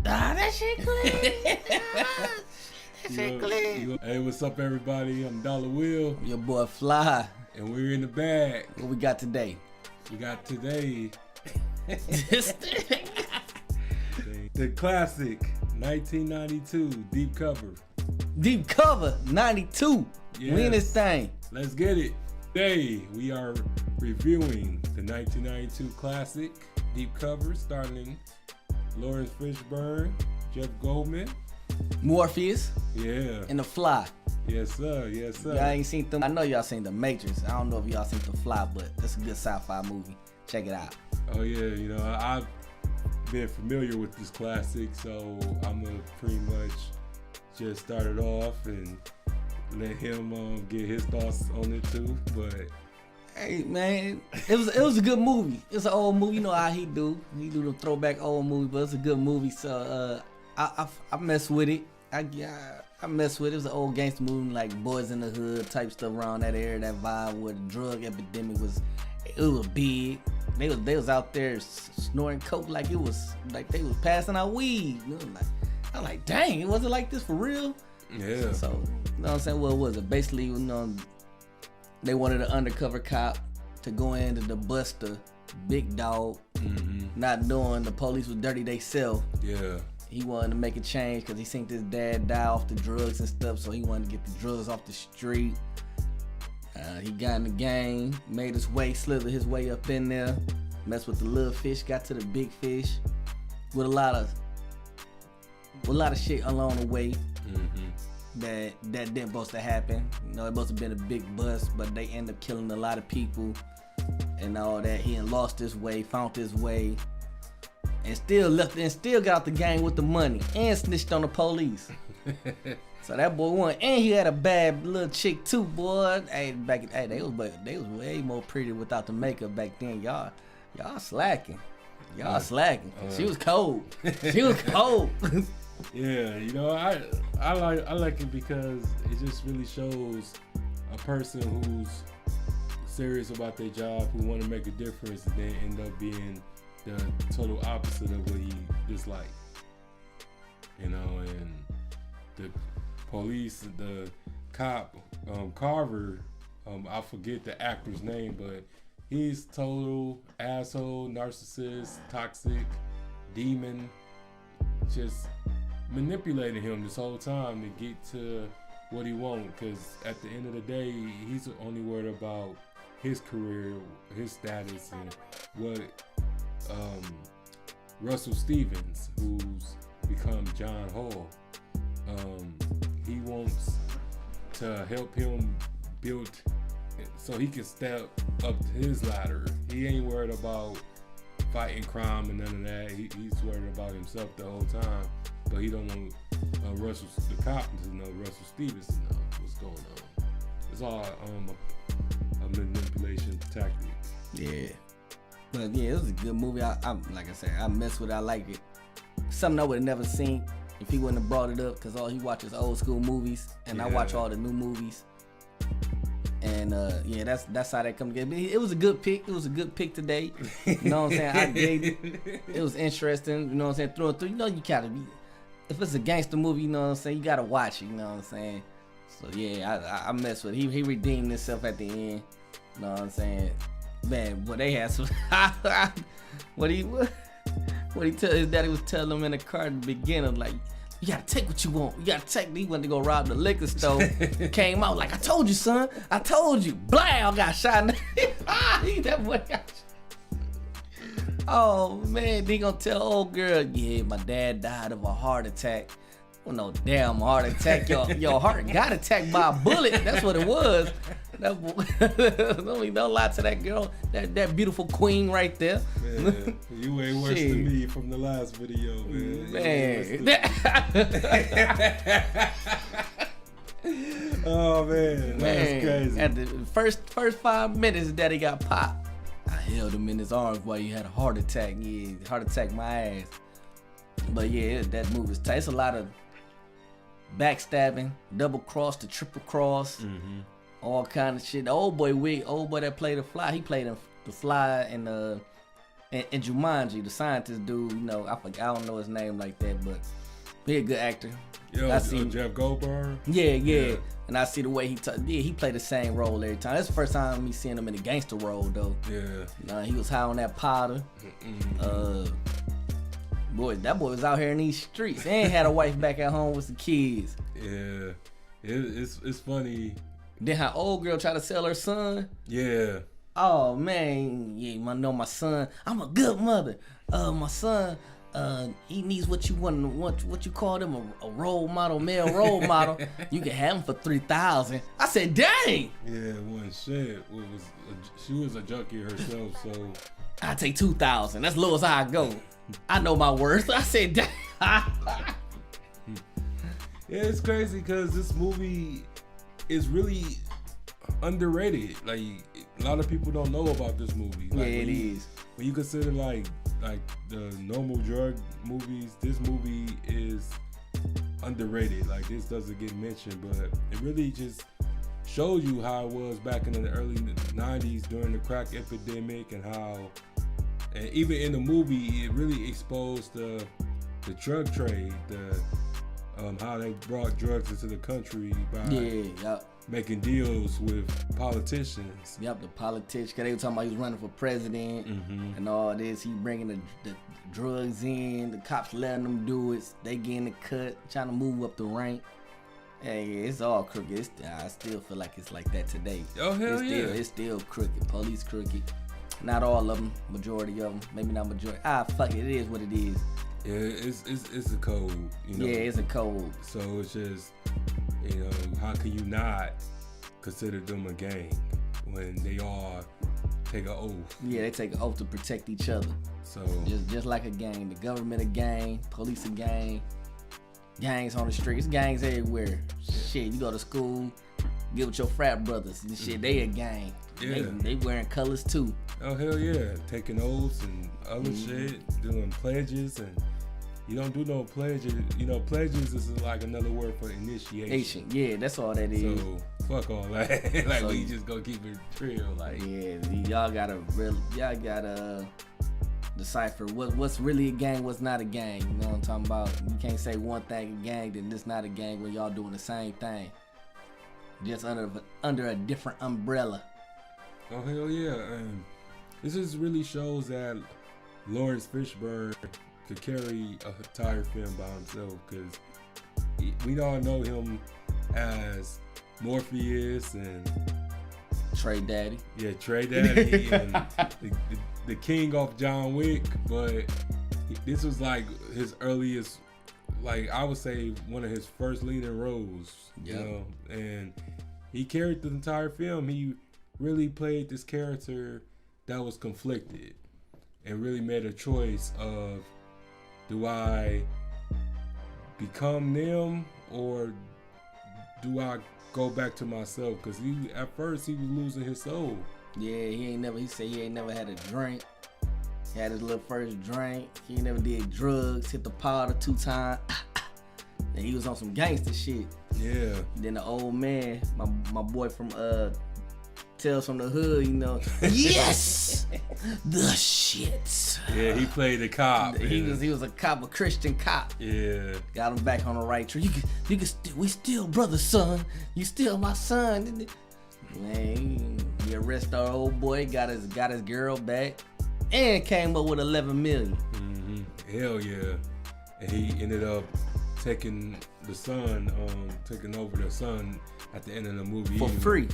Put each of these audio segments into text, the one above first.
That shit clean. That shit clean. Hey, what's up, everybody? I'm Dollar Will. Your boy Fly. And we're in the bag. What we got today? We got today This thing. the classic 1992 Deep Cover. Deep Cover 92. Yes. We in this thing. Let's get it. Today we are reviewing the 1992 classic Deep Cover, starring Lawrence Fishburne, Jeff Goldman, Morpheus yeah, and The Fly. yes sir, yes sir. Y'all ain't seen them. I know y'all seen The Matrix. I don't know if y'all seen The Fly, but it's a good sci-fi movie. Check it out. Oh yeah, I've been familiar with this classic, so I'm gonna pretty much just start it off and let him get his thoughts on it too. But Hey man, it was a good movie. It's an old movie. You know how he do the throwback old movie, but it's a good movie. So I mess with it. I mess with it. It was an old gangster movie, like Boys in the Hood type stuff around that area, that vibe where the drug epidemic was big. They was out there snorting coke like it was like they was passing out weed. I'm like, dang, it wasn't like this for real. yeah, So you know what I'm saying? What was it? Basically, they wanted an undercover cop to go in to bust the big dog, not knowing the police was dirty they self. yeah, He wanted to make a change because he seen his dad die off the drugs and stuff, so he wanted to get the drugs off the street. He got in the game, made his way, slithered his way up in there, messed with the little fish, got to the big fish, with a lot of shit along the way. That didn't supposed to happen. It must have been a big bust, but they end up killing a lot of people and all that. He had lost his way, found his way, and still got out the gang with the money and snitched on the police. So that boy won, and he had a bad little chick too, boy. Hey, they was way more pretty without the makeup back then. Y'all slacking. She was cold. She was cold. yeah. I like it because it just really shows a person who's serious about their job, who want to make a difference, and then end up being the total opposite of what he disliked. And the police, the cop, Carver, I forget the actor's name, but he's total asshole, narcissist, toxic, demon, just manipulating him this whole time to get to what he wants, because at the end of the day, he's only worried about his career, his status, and what Russell Stevens, who's become John Hall, he wants to help him build so he can step up his ladder. He ain't worried about fighting crime and none of that. He's worried about himself the whole time, but he don't want Russell, the cop, to know, Russell Stevens to know what's going on. It's all a manipulation tactic. Yeah. But yeah, it was a good movie. I like I said, I mess with it. I like it. Something I would have never seen if he wouldn't have brought it up, because all he watches old school movies, and I watch all the new movies. And yeah, that's how that come together. It was a good pick. It was a good pick today. You know what I'm saying? I dig it. It was interesting. You know what I'm saying? Through and through. You gotta be. If it's a gangster movie, you know what I'm saying, you gotta watch it. You know what I'm saying? So yeah, I mess with it. He redeemed himself at the end. You know what I'm saying? Man, what they had some. What he tell his daddy was telling him in the car at the beginning, like, you gotta take what you want. You gotta take. He went to go rob the liquor store. Came out like, I told you, son. I told you. Blam, got shot. That boy got shot. Oh man, they gonna tell old girl, yeah, my dad died of a heart attack. Well, no damn heart attack. Your heart got attacked by a bullet. That's what it was. Don't lie to that girl, that beautiful queen right there. Man, you ain't worse than me from the last video, man. Oh man, that's crazy. At the first 5 minutes, daddy got popped. I held him in his arms while he had a heart attack. Yeah, heart attack my ass. But yeah, that movie is tight. It's a lot of backstabbing, double cross to triple cross, all kind of shit. The old boy that played the Fly, he played the Fly in And Jumanji, the scientist dude, you know, I don't know his name like that, but he a good actor. Yeah, Jeff Goldblum. Yeah. And I see the way he played the same role every time. That's the first time me seeing him in a gangster role though. Yeah. He was high on that powder. Boy, that boy was out here in these streets. He ain't had a wife back at home with the kids. Yeah. It's funny. Then how old girl tried to sell her son. Yeah. Oh man, yeah, I know my son. I'm a good mother. My son, he needs what you call them a role model, male role model. You can have him for $3,000. I said, dang. Yeah, one shit. She was a junkie herself, so I take $2,000. That's low as I go. I know my worth. I said, dang. Yeah, it's crazy because this movie is really underrated. Like a lot of people don't know about this movie. Like, yeah, it is. When you consider like the normal drug movies, this movie is underrated. Like this doesn't get mentioned, but it really just shows you how it was back in the early 90s during the crack epidemic, and how, and even in the movie, it really exposed the drug trade, how they brought drugs into the country by making deals with politicians. Yep, the politicians. Cause they were talking about he was running for president and all this. He bringing the drugs in. The cops letting them do it. They getting the cut, trying to move up the rank. Hey, it's all crooked. I still feel like it's like that today. Oh hell It's still crooked. Police crooked. Not all of them. Majority of them. Maybe not majority. Fuck it. It is what it is. Yeah, it's a code. You know? Yeah, it's a code. So it's just, you know, how can you not consider them a gang when they all take an oath? Yeah, they take an oath to protect each other. So just like a gang, the government a gang, police a gang, gangs on the streets, gangs everywhere. Shit, you go to school, get with your frat brothers and shit. They a gang. Yeah. They wearing colors too. Oh hell yeah, taking oaths and other shit, doing pledges, and you don't do no pledges. You know, pledges is like another word for initiation. Yeah, that's all that is. So fuck all that. Like we just gonna keep it real. Like y'all gotta decipher what's really a gang, what's not a gang. You know what I'm talking about? You can't say one thing a gang, then this not a gang when y'all doing the same thing, just under a different umbrella. Oh hell yeah, and this just really shows that Lawrence Fishburne could carry a entire film by himself, because we all know him as Morpheus and Trey Daddy. Yeah, Trey Daddy and the king of John Wick, but this was like his earliest, like I would say one of his first leading roles. You know, and he carried the entire film. He really played this character that was conflicted and really made a choice of, do I become them or do I go back to myself? Because at first he was losing his soul. Yeah, he said he ain't never had a drink. He had his little first drink. He never did drugs, hit the powder 2 times. And he was on some gangster shit. Yeah. Then the old man, my boy from Tales from the Hood, you know. Yes, the shit. Yeah, he played the cop. He was a cop, a Christian cop. Yeah, got him back on the right track. We still brothers, son. You still my son. Man, he arrested our old boy, got his girl back, and came up with $11 million. Hell yeah, and he ended up taking the son, taking over the son at the end of the movie for free.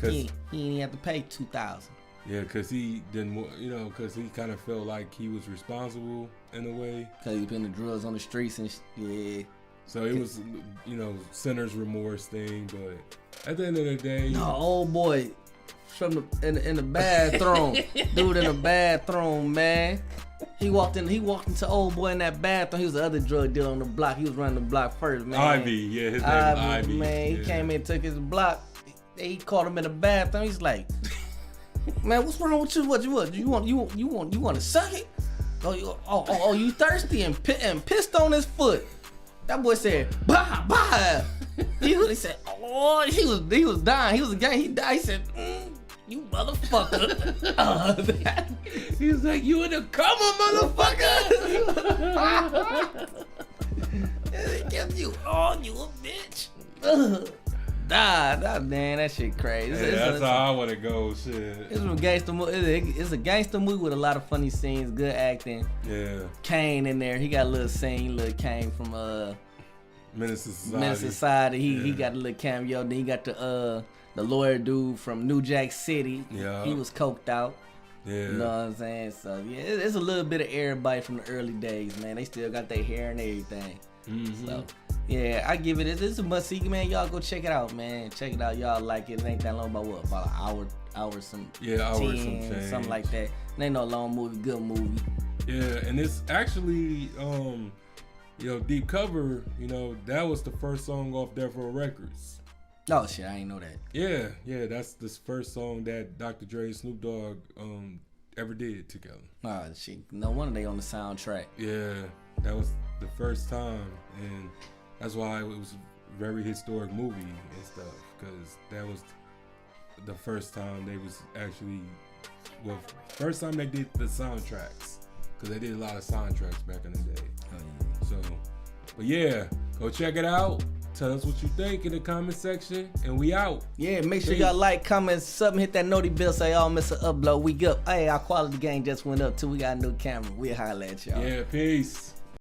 Cause he didn't have to pay $2,000. Yeah, because he didn't, because he kind of felt like he was responsible in a way. Because he putting the drugs on the streets and So it was, sinner's remorse thing. But at the end of the day, no, old boy from in the bathroom, dude in the bathroom, man. He walked into old boy in that bathroom. He was the other drug dealer on the block. He was running the block first, man. Ivy, yeah, his name was Ivy. Man, he came in, took his block. He caught him in the bathroom. He's like, man, what's wrong with you? What you want to suck it? Oh, you thirsty and pissed on his foot. That boy said, bah. He said, oh, he was dying. He was a gang. He died. He said, You motherfucker. He was like, you in the coma, motherfucker. It kept you on, you a bitch. Nah, man, that shit crazy. Hey, that's how I want to go, shit. It's a gangster movie. It's a gangster movie with a lot of funny scenes, good acting. Yeah. Kane in there, he got a little scene, little Kane from Menace to Society. Menace to Society. He got a little cameo. Then he got the lawyer dude from New Jack City. Yeah. He was coked out. Yeah. You know what I'm saying? So yeah, it's a little bit of everybody from the early days, man. They still got their hair and everything. Mm-hmm. So yeah, I give it. It's a must see, man. Y'all go check it out, man. Check it out. Y'all like it. It ain't that long, about what? About an hour some. Yeah, hour 10, some change. something like that. It ain't no long movie, good movie. Yeah, and it's actually, Deep Cover. That was the first song off Death Row Records. Oh shit, I ain't know that. Yeah, that's the first song that Dr. Dre and Snoop Dogg ever did together. Oh shit, no wonder they on the soundtrack. Yeah, that was the first time, and that's why it was a very historic movie and stuff, because that was the first time they was actually, first time they did the soundtracks, because they did a lot of soundtracks back in the day. So, but yeah, go check it out. Tell us what you think in the comment section, and we out. Yeah, make sure y'all like, comment, sub, hit that noti bell so y'all miss an upload. We up. Hey, our quality game just went up too. We got a new camera. We'll holler at y'all. Yeah, peace.